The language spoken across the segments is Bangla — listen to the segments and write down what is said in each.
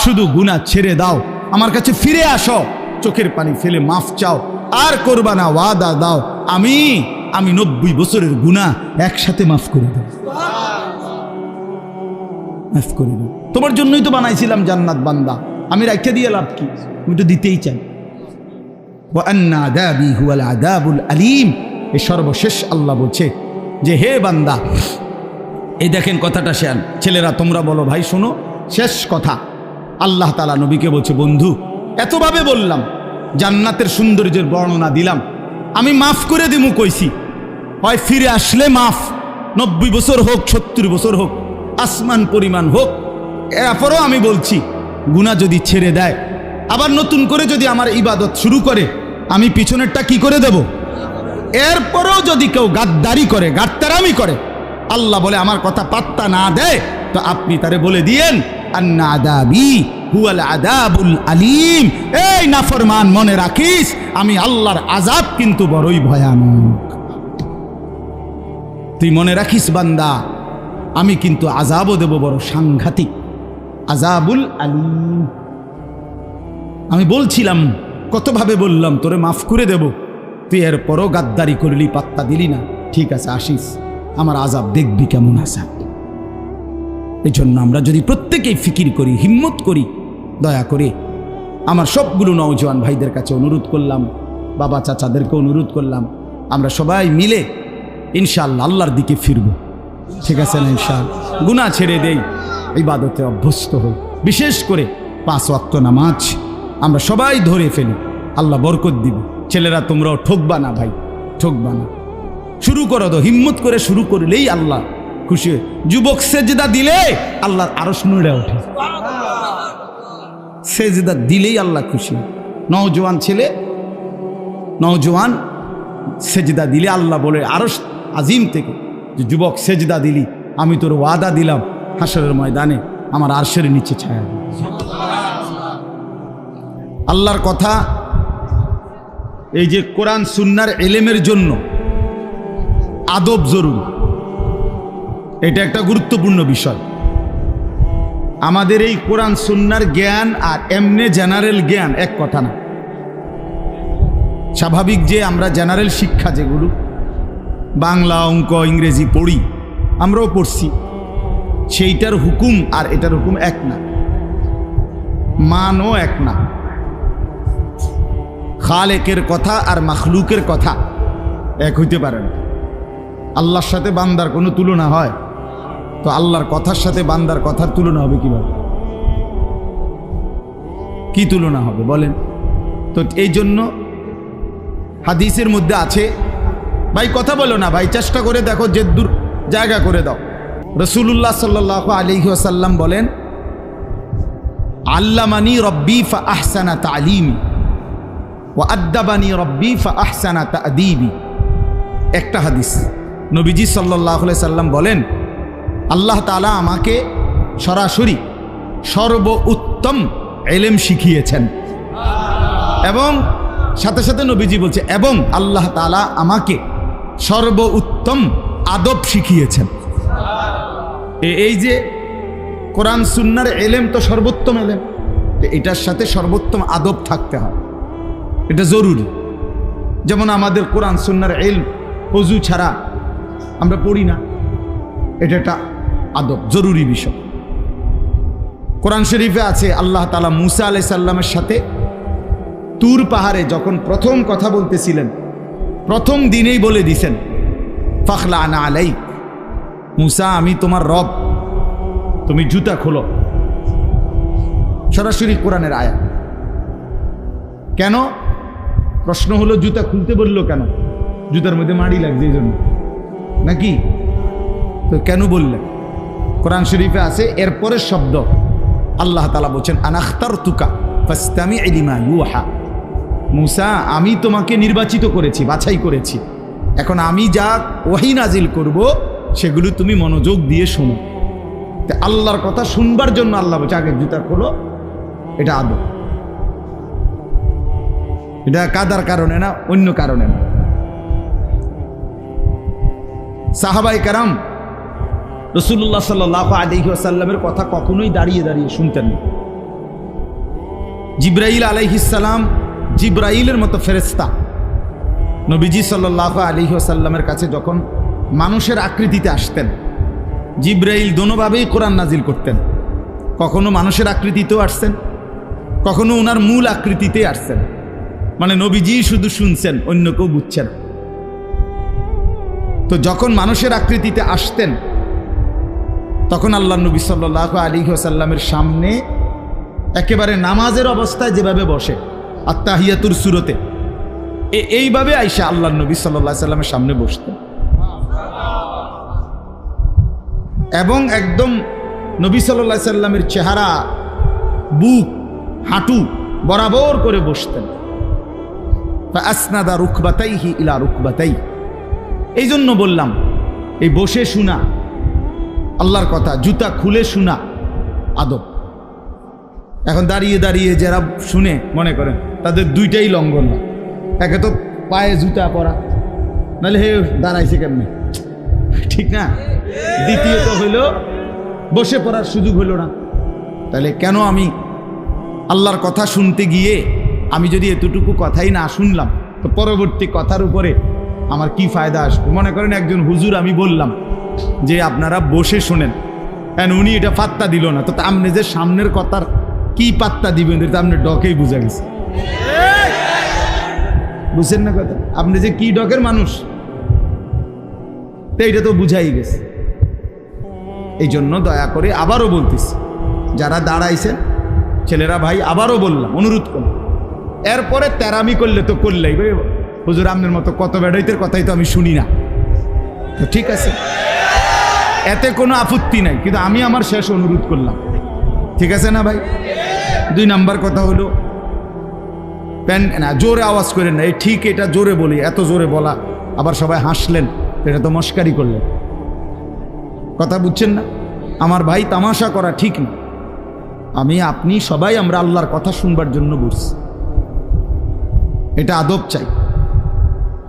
শুধু গুনাহ ছেড়ে দাও, আমার কাছে ফিরে আসো, চোখের পানি ফেলে মাফ চাও, আর করবা না, ওয়াদা দাও আমি 90 বছরের গুনাহ একসাথে মাফ করে দেব, মাফ করে দেব। তোমার জন্যই তো বানাইছিলাম জান্নাত বান্দা, আমি রাখতে দিয়ে লাভ কি? আমি তো দিতেই চাই। ওয়া আন্না আযাবি হুয়াল আযাবুল আলীম, এই সর্বশেষ আল্লাহ বলছে যে হে বান্দা, এই দেখেন কথাটা শেয়ার, ছেলেরা তোমরা বলো ভাই শোনো, শেষ কথা আল্লাহ তাআলা নবীকে বলছে, বন্ধু এতভাবে বললাম, জান্নাতের সৌন্দর্যের বর্ণনা দিলাম, আমি মাফ করে দিমু কইছি, হয় ফিরে আসলে মাফ, 90 বছর হোক 70 বছর হোক, আসমান পরিমাণ হোক, এরপরও আমি বলছি গুনাহ যদি ছেড়ে দেয়, আবার নতুন করে যদি আমার ইবাদত শুরু করে, আমি পিছনেরটা কি করে দেব? এরপরেও যদি কেউ গাদ্দারি করে, গাদ্দারামি করে, আল্লাহ বলে আমার কথা পাত্তা না দেয়, তো আপনি তারে বলে দিয়েন আন্না আযাবি হুয়াল আযাবুল আলীম, এই নাফরমান মনে রাখিস আমি আল্লাহর আযাব কিন্তু বড়ই ভয়ানক। তুই মনে রাখিস বান্দা, আমি কিন্তু আযাবও দেব বড় সাংঘাতিক, আযাবুল আলীম। আমি বলছিলাম, কতভাবে বললাম তোরে মাফ করে দেব, তুই এরপরও গাদ্দারি করলি, পাত্তা দিলি না, ঠিক আছে আসিস, আমার আযাব দেখবি কেমন আযাব। এই জন্য আমরা যদি প্রত্যেকেই ফিকির করি, হিম্মত করি, দয়া করে আমার সবগুলো নওজোয়ান ভাইদের কাছে অনুরোধ করলাম, বাবা চাচাদেরকে অনুরোধ করলাম, আমরা সবাই মিলে ইনশাআল্লাহ আল্লাহর দিকে ফিরব, ঠিক আছে না? ইনশাআল্লাহ গুনাহ ছেড়ে দেই, ইবাদতে অভ্যস্ত হই, বিশেষ করে 5 ওয়াক্ত নামাজ আমরা সবাই ধরে ফেলি, আল্লাহ বরকত দিবে। ছেলেরা তোমরাও ঠকবা না ভাই, ঠকবা না, শুরু করো তো, হিম্মত করে শুরু করলেই আল্লাহ খুশি। যুবক সেজদা দিলে আল্লাহর আরশ নড়ে ওঠে, সেজদা দিলেই আল্লাহ খুশি। নওজোয়ান ছেলে, নওজোয়ান সেজদা দিলে আল্লাহ বলে আরশ আজিম থেকে যে যুবক সেজদা দিলি, আমি তোর ওয়াদা দিলাম হাশরের ময়দানে আমার আরশের নিচে ছায়া দিবি। আল্লাহর কথা, এই যে কোরআন সুন্নাহর ইলমের জন্য আদব জরুরি, এটা একটা গুরুত্বপূর্ণ বিষয়। আমাদের এই কোরআন সুন্নাহর জ্ঞান আর এমনি জেনারেল জ্ঞান এক কথা না। স্বাভাবিক যে আমরা জেনারেল শিক্ষা যেগুলো বাংলা, অঙ্ক, ইংরেজি পড়ি, আমরাও পড়ছি, সেইটার হুকুম আর এটার হুকুম এক না, মানও এক না। খালেকের কথা আর মাখলুকের কথা এক হইতে পারে না। আল্লাহর সাথে বান্দার কোনো তুলনা হয়? তো আল্লাহর কথার সাথে বান্দার কথার তুলনা হবে কিভাবে? কি তুলনা হবে বলেন তো? এই জন্য হাদিসের মধ্যে আছে, ভাই কথা বলো না ভাই, চেষ্টা করে দেখো, যে দূর জায়গা করে দাও। রাসূলুল্লাহ সাল্লাল্লাহু আলাইহি ওয়াসাল্লাম বলেন, আল্লামানি রব্বি ফা আহসানা তালিমি ওয়া আদ্দাবানি রব্বি ফা আহসানা তা'দীবি। একটা হাদিস, নবীজি সাল্লাল্লাহু আলাইহি সাল্লাম বলেন, আল্লাহ তাআলা আমাকে সরাসরি সর্বোত্তম ইলম শিখিয়েছেন, এবং সাথে সাথে নবীজি বলছে, এবং আল্লাহ তাআলা আমাকে সর্বোত্তম আদব শিখিয়েছেন। এই যে কোরআন সুন্নাহর ইলম তো সর্বোত্তম ইলম, এটার সাথে সর্বোত্তম আদব থাকতে হয়, এটা জরুরি। যেমন আমাদের কোরআন সুন্নাহর ইলম ওযু ছাড়া আমরা পড়ি না, এটা একটা আদব, জরুরি বিষয়। কোরআন শরীফে আছে আল্লাহ তাআলা মূসা আলাইহিস সালামের সাথে তুর পাহাড়ে যখন প্রথম কথা বলতেছিলেন, প্রথম দিনেই বলে দিছেন, ফাখলা'না আলাইক, মূসা আমি তোমার রব, তুমি জুতা খোলো। সরাসরি কোরআনের আয়াত। কেন? প্রশ্ন হলো জুতা খুলতে বললো কেন? জুতার মধ্যে মাড়ি লাগছে এই জন্য নাকি? তো কেন বললেন? কোরআন শরীফে আছে এরপরের শব্দ, আল্লাহ তাআলা বলছেন, আনাখতারতুকা ফাসতামি' লিমা ইউহা, মূসা আমি তোমাকে নির্বাচিত করেছি, বাছাই করেছি, এখন আমি যা ওহী নাজিল করব সেগুলো তুমি মনোযোগ দিয়ে শোনো। তো আল্লাহর কথা শুনবার জন্য আল্লাহ বলছে আগে জুতা খোলো, এটা আদব। এটা কাদার কারণে না, অন্য কারণে না। সাহাবায়ে কেরাম রাসূলুল্লাহ সাল্লাল্লাহু আলাইহি ওয়াসাল্লামের কথা কখনোই দাঁড়িয়ে দাঁড়িয়ে শুনতেন না, জিব্রাইল আলাইহিস সালাম জিব্রাইলের মতো ফেরেশতা নবীজি সাল্লাল্লাহু আলাইহি ওয়াসাল্লামের কাছে যখন মানুষের আকৃতিতে আসতেন, জিব্রাইল দোনোভাবেই কোরআন নাজিল করতেন। কখনো মানুষের আকৃতিতেও আসছেন, কখনো ওনার মূল আকৃতিতে আসছেন, মানে নবীজি শুধু শুনছেন, অন্য কেউ বুঝছেন। তো যখন মানুষের আকৃতিতে আসতেন তখন আল্লাহ নবী সাল্লাল্লাহু আলাইহি ওয়াসাল্লামের সামনে একেবারে নামাজের অবস্থায় যেভাবে বসে আত্তাহিয়াতুর সূরতে এইভাবে আয়েশা আল্লাহ নবী সাল্লাল্লাহু আলাইহি ওয়াসাল্লামের সামনে বসতেন এবং একদম নবী সাল্লাল্লাহু আলাইহি ওয়াসাল্লামের চেহারা, বুক, হাঁটু বরাবর করে বসতেন। ফাআসনাদা রুকবাতাইহি ইলা রুকবাতাই। এই জন্য বললাম এই বসে শোনা আল্লাহর কথা, জুতা খুলে শোনা আদব। এখন দাঁড়িয়ে দাঁড়িয়ে যারা শুনে মনে করেন তাদের দুইটাই লঙ্ঘন না, একে তো পায়ে জুতা পরা, নাহলে হে দাঁড়াইছে কেমনে, ঠিক না? দ্বিতীয়ত হইল বসে পড়ার সুযোগ হইল না। তাহলে কেন আমি আল্লাহর কথা শুনতে গিয়ে আমি যদি এতটুকু কথাই না শুনলাম, তো পরবর্তী কথার উপরে আমার কি ফায়দা আসবে? মনে করেন একজন হুজুর আমি বললাম যে আপনারা বসে শোনেন, উনি এটা পাত্তা দিল না, তো আপনি যে সামনের কথার কি পাত্তা দিবেন এটা আপনি ডকেই বুঝা গেছে, বুঝছেন না কথা? আপনি যে কি ডকের মানুষ এইটা তো বুঝাই গেছে। এই জন্য দয়া করে আবারও বলতেছি, যারা দাঁড়াইছেন ছেলেরা ভাই, আবারও বললাম, অনুরোধ করলাম, এরপরে তেরামি করলে তো করলেই হুজুর আপনার মতো কত বেড়াইতের কথাই তো আমি শুনি না, তো ঠিক আছে, এতে কোনো আপত্তি নাই, কিন্তু আমি আমার শেষ অনুরোধ করলাম, ঠিক আছে না ভাই? 2 নাম্বার কথা হলো না, জোরে আওয়াজ করেন না, এই ঠিক এটা জোরে বলি, এত জোরে বলা আবার সবাই হাসলেন, এটা তো মস্কারি করলেন, কথা বুঝছেন না? আমার ভাই, তামাশা করা ঠিক না। আমি আপনি সবাই আমরা আল্লাহর কথা শুনবার জন্য বসছি, এটা আদব চাই,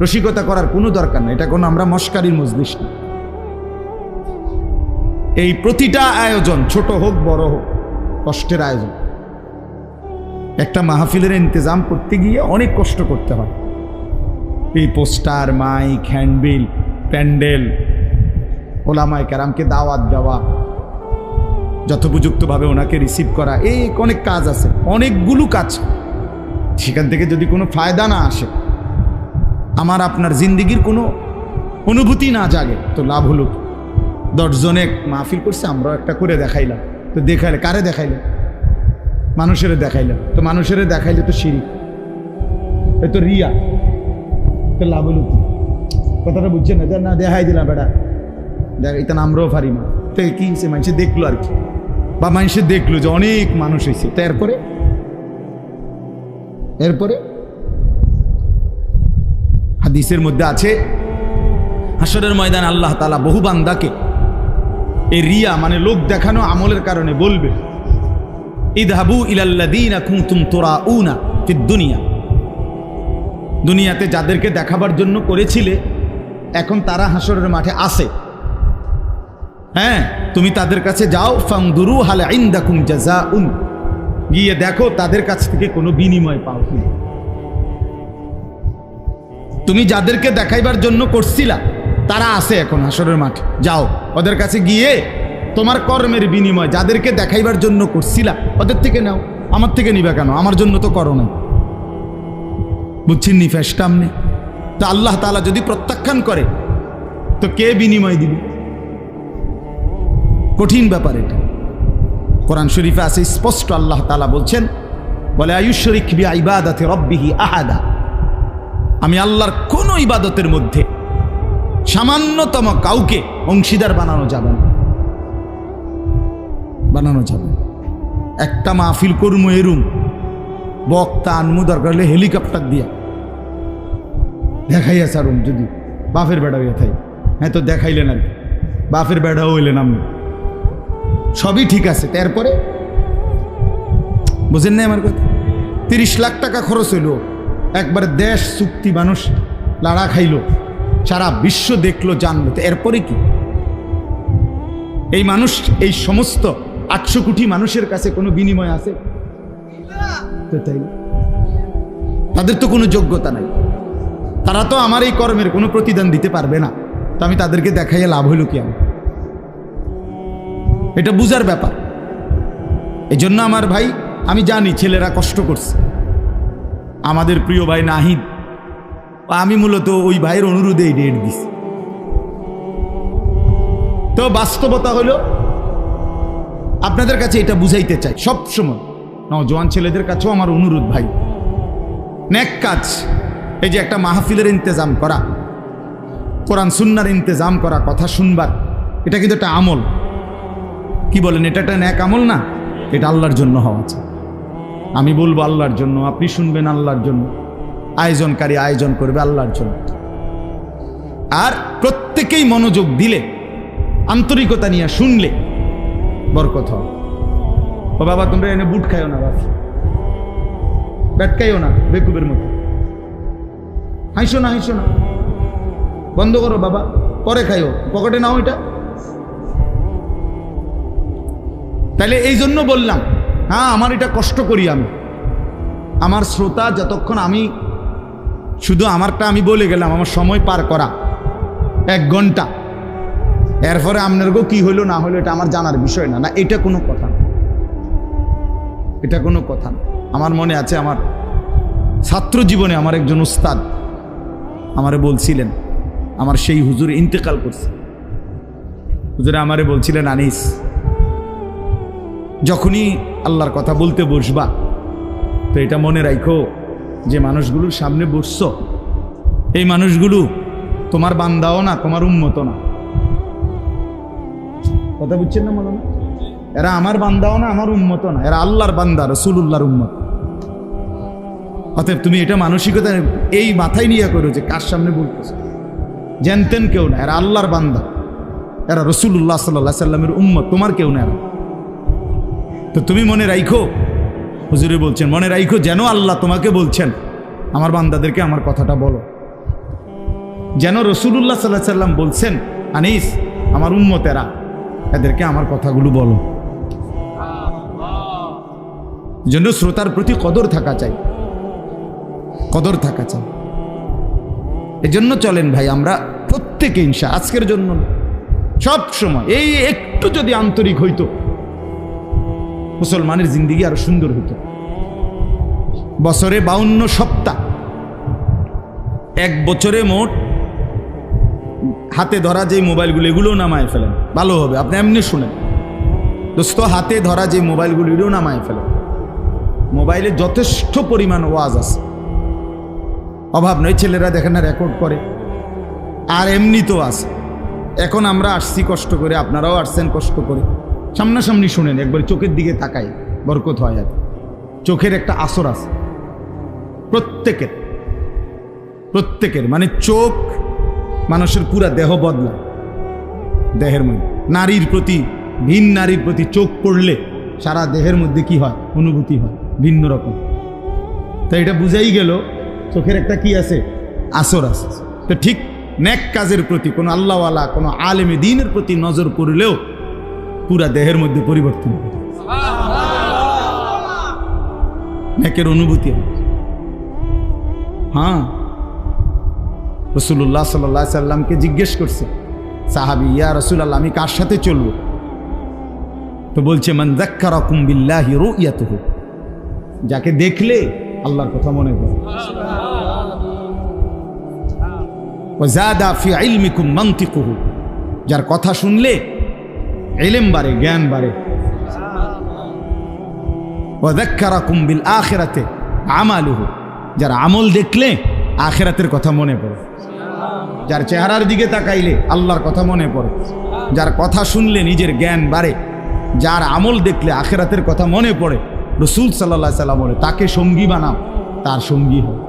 রসিকতা করার কোনো দরকার নেই, এটা কোনো আমরা মস্কারির মজলিস না। এই প্রতিটা আয়োজন ছোট হোক বড় হোক কষ্টের আয়োজন। একটা মাহফিলের ইন্তজাম করতে গিয়ে অনেক কষ্ট করতে হয়, এই পোস্টার, মাইক, হ্যান্ডবিল, প্যান্ডেল, ওলামায়ে কেরামকে দাওয়াত দেওয়া, যথোপযুক্তভাবে ওনাকে রিসিভ করা, এই অনেক কাজ আছে, অনেকগুলো কাজ। সেখান থেকে যদি কোনো ফায়দা না আসে, আমার আপনার জিন্দিগির কোনো অনুভূতি না জাগে, তো লাভ হলো কি? 10 জনে মাহফিল করছে, আমরাও একটা করে দেখাইলাম, তো দেখাইলে কারে দেখাইলাম? মানুষের দেখাইলাম, তো মানুষের দেখাইলে তো শিরিক, এ তো রিয়া, তো লাভ হলো কি? কথাটা বুঝছে না? না দেখাই দিলাম বেটা, দেখ এটা আমরাও পারি না, তো কি হয়েছে? মানুষে দেখলো আর কি, বা মানুষে দেখলো যে অনেক মানুষ হয়েছে, তো এরপরে হাদিসের মধ্যে আছে হাশরের ময়দানে আল্লাহ তাআলা বহু বান্দাকে এই রিয়া মানে লোক দেখানো আমলের কারণে বলবে, ইযহাবু ইলাল্লাযীনা কুনতুম তুরাউনা ফিদ দুনিয়া, দুনিয়াতে যাদেরকে দেখাবার জন্য করেছিলে এখন তারা হাশরের মাঠে আছে, হ্যাঁ তুমি তাদের কাছে যাও, ফানদুরু হাল ইনদাকুম জাযাউন, গিয়ে দেখো তাদের কাছ থেকে কোনো বিনিময় পাও কি। তুমি যাদেরকে দেখাইবার জন্য করছিলা তারা আছে এখন হাশরের মাঠে, যাও ওদের কাছে গিয়ে তোমার কর্মের বিনিময় যাদেরকে দেখাইবার জন্য করছিলা ওদের থেকে নাও, আমার থেকে নিবা কেন? আমার জন্য তো করো না, বুঝছেন নি ফেসটা আমনে? তো আল্লাহ তাআলা যদি প্রত্যাখ্যান করে তো কে বিনিময় দিবে? কঠিন ব্যাপার এটা। কোরআন শরীফে আছে স্পষ্ট, আল্লাহ তাআলা বলছেন, বলে আয়ুশরিক বিইবাদাতি রাব্বিহি আহাদা, আমি আল্লাহর কোন ইবাদতের মধ্যে সামান্যতম কাউকে অংশীদার বানানো যাবে না, বানানো যাবে। একটা মাহফিল করমু এরুম, বক্তা আনমু, দরকার হলে হেলিকপ্টার দিয়া দেখাইয়া সারুম, যদি বাপের বেড়া হইয়া থাই, হ্যাঁ তো দেখাইলেন আর কি, বাপের বেড়াও হইলেন আপনি, সবই ঠিক আছে। তারপরে বুঝেন না আমার কথা? 30 লাখ টাকা খরচ হইল, একবারে দেশ চুক্তি, মানুষ লাড়া খাইলো, সারা বিশ্ব দেখলো, জানলো, তো এরপরে কি? এই মানুষ, এই সমস্ত 800 কোটি মানুষের কাছে কোনো বিনিময় আছে? তো তাই তাদের তো কোনো যোগ্যতা নাই, তারা তো আমার এই কর্মের কোনো প্রতিদান দিতে পারবে না, তো আমি তাদেরকে দেখাইয়া লাভ হইল কি? আমার এটা বুঝার ব্যাপার। এই জন্য আমার ভাই, আমি জানি ছেলেরা কষ্ট করছে, আমাদের প্রিয় ভাই নাহিদ, আমি মূলত ওই ভাইয়ের অনুরোধে এই ডেট দিছি। তো বাস্তবতা হলো আপনাদের কাছে এটা বুঝাইতে চাই সবসময়, নওজোয়ান ছেলেদের কাছেও আমার অনুরোধ ভাই, নেক কাজ, এই যে একটা মাহফিলের ইন্তজাম করা, কোরআন সুন্নাহর ইন্তজাম করা, কথা শুনবার, এটা কিন্তু একটা আমল। কি বলেন, এটা একটা নেক আমল না? এটা আল্লাহর জন্য হওয়া চাই। আমি বলবো আল্লাহর জন্য, আপনি শুনবেন আল্লাহর জন্য, আয়োজনকারী আয়োজন করবে আল্লাহর জন্য। আর প্রত্যেকেই মনোযোগ দিলে, আন্তরিকতা নিয়ে শুনলে বরকত হবে। ও বাবা, তোমরা এনে বুট খাইও না, বাবা ব্যাট খাইও না বেকুবের মতো, হাসো না, হাসো না, বন্ধ করো বাবা, পরে খাইও, পকেটে নাও এটা। তাহলে এই জন্য বললাম, হ্যাঁ আমার এটা কষ্ট করি আমি, আমার শ্রোতা যতক্ষণ, আমি শুধু আমারটা আমি বলে গেলাম, আমার সময় পার করা 1 ঘন্টা, এরপরে আপনারকেও কি হইলো না হইলো এটা আমার জানার বিষয় না, না এটা কোনো কথা না, এটা কোনো কথা না। আমার মনে আছে, আমার ছাত্র জীবনে আমার একজন উস্তাদ আমারে বলছিলেন, আমার সেই হুজুর ইন্তেকাল করছে, হুজুরে আমারে বলছিলেন, আনিস যখনই আল্লাহর কথা বলতে বসবা তো এটা মনে রাখো যে মানুষগুলোর সামনে বসছো, এই মানুষগুলো তোমার বান্দাও না, তোমার উম্মত না। কথা বুঝছেন না মাওলানা? এরা আমার বান্দাও না, আমার উম্মত না, এরা আল্লাহর বান্দা, রাসূলুল্লাহর উম্মত। অতএব তুমি এটা মানসিকতা এই মাথায় নিয়ে করো যে কার সামনে বলতেছো, জানতেন কেউ না, এরা আল্লাহর বান্দা, এরা রাসূলুল্লাহ সাল্লাল্লাহু আলাইহি সাল্লামের উম্মত, তোমার কেউ না এরা। তো তুমি মনে রাখো, হুজুরে বলছেন মনে রাখো, যেন আল্লাহ তোমাকে বলছেন আমার বান্দাদেরকে আমার কথাটা বলো, যেন রাসূলুল্লাহ সাল্লাল্লাহু আলাইহি সাল্লাম বলছেন, আনিস আমার উম্মতেরা, এদেরকে আমার কথাগুলো বলো। জন্য শ্রোতার প্রতি কদর থাকা চাই, কদর থাকা চাই। এজন্য চলেন ভাই, আমরা প্রত্যেকে ইনশা, আজকের জন্য সব সময় এই একটু যদি আন্তরিক হইতো, মুসলমানের জিন্দিগি আরো সুন্দর হইতো। বছরে 52 সপ্তাহ, 1 বছরে মোট হাতে ধরা যে মোবাইলগুলো, এগুলোও নামায় ফেলেন, ভালো হবে। আপনি এমনি শুনেন দোস্ত, হাতে ধরা যে মোবাইলগুলো, এগুলোও নামায় ফেলেন। মোবাইলে যথেষ্ট পরিমাণ ওয়াজ আছে, অভাব নয়। ছেলেরা দেখেন না রেকর্ড করে, আর এমনি তো আছে। এখন আমরা আসছি কষ্ট করে, আপনারাও আসছেন কষ্ট করে, সামনাসামনি শুনেন, একবার চোখের দিকে তাকাই, বরকত হয়। চোখের একটা আসর আছে প্রত্যেকের, প্রত্যেকের, মানে চোখ মানুষের পুরা দেহ বদলায়। দেহের মধ্যে নারীর প্রতি, ভিন নারীর প্রতি চোখ পড়লে সারা দেহের মধ্যে কি হয়, অনুভূতি হয় ভিন্ন রকম। তাই এটা বুঝাই গেল চোখের একটা কি আছে, আসর আছে। তো ঠিক নেক কাজের প্রতি, কোনো আল্লাহওয়ালা, কোনো আলেমে দ্বীনের প্রতি নজর পড়লেও পুরা দেহের মধ্যে পরিবর্তন হয়, নেকের অনুভূতি হয়। হ্যাঁ, রাসূলুল্লাহ সাল্লাল্লাহু আলাইহি সাল্লামকে জিজ্ঞেস করছে সাহাবী, ইয়া রাসূলুল্লাহ আমি কার সাথে চলবো? তো বলছে, মান যাক্কারাকুম বিল্লাহি রুয়াতুহু, যাকে দেখলে আল্লাহর কথা মনে পড়ে। ওয়া যাদা ফি ইলমিকুম মানতিকুহু, যার কথা শুনলে ইলম বাড়ে, জ্ঞান বাড়ে। ওয়া যাক্কারাকুম বিল আখিরাতি আমালুহু, যার আমল দেখলে আখিরাতের কথা মনে পড়ে। যার চেহারার দিকে তাকাইলে আল্লাহর কথা মনে পড়ে, যার কথা শুনলে নিজের জ্ঞান বাড়ে, যার আমল দেখলে আখিরাতের কথা মনে পড়ে। রাসূল সাল্লাল্লাহু আলাইহি সাল্লাম বলে, তাকে সঙ্গী বানাও, তার সঙ্গী হয়।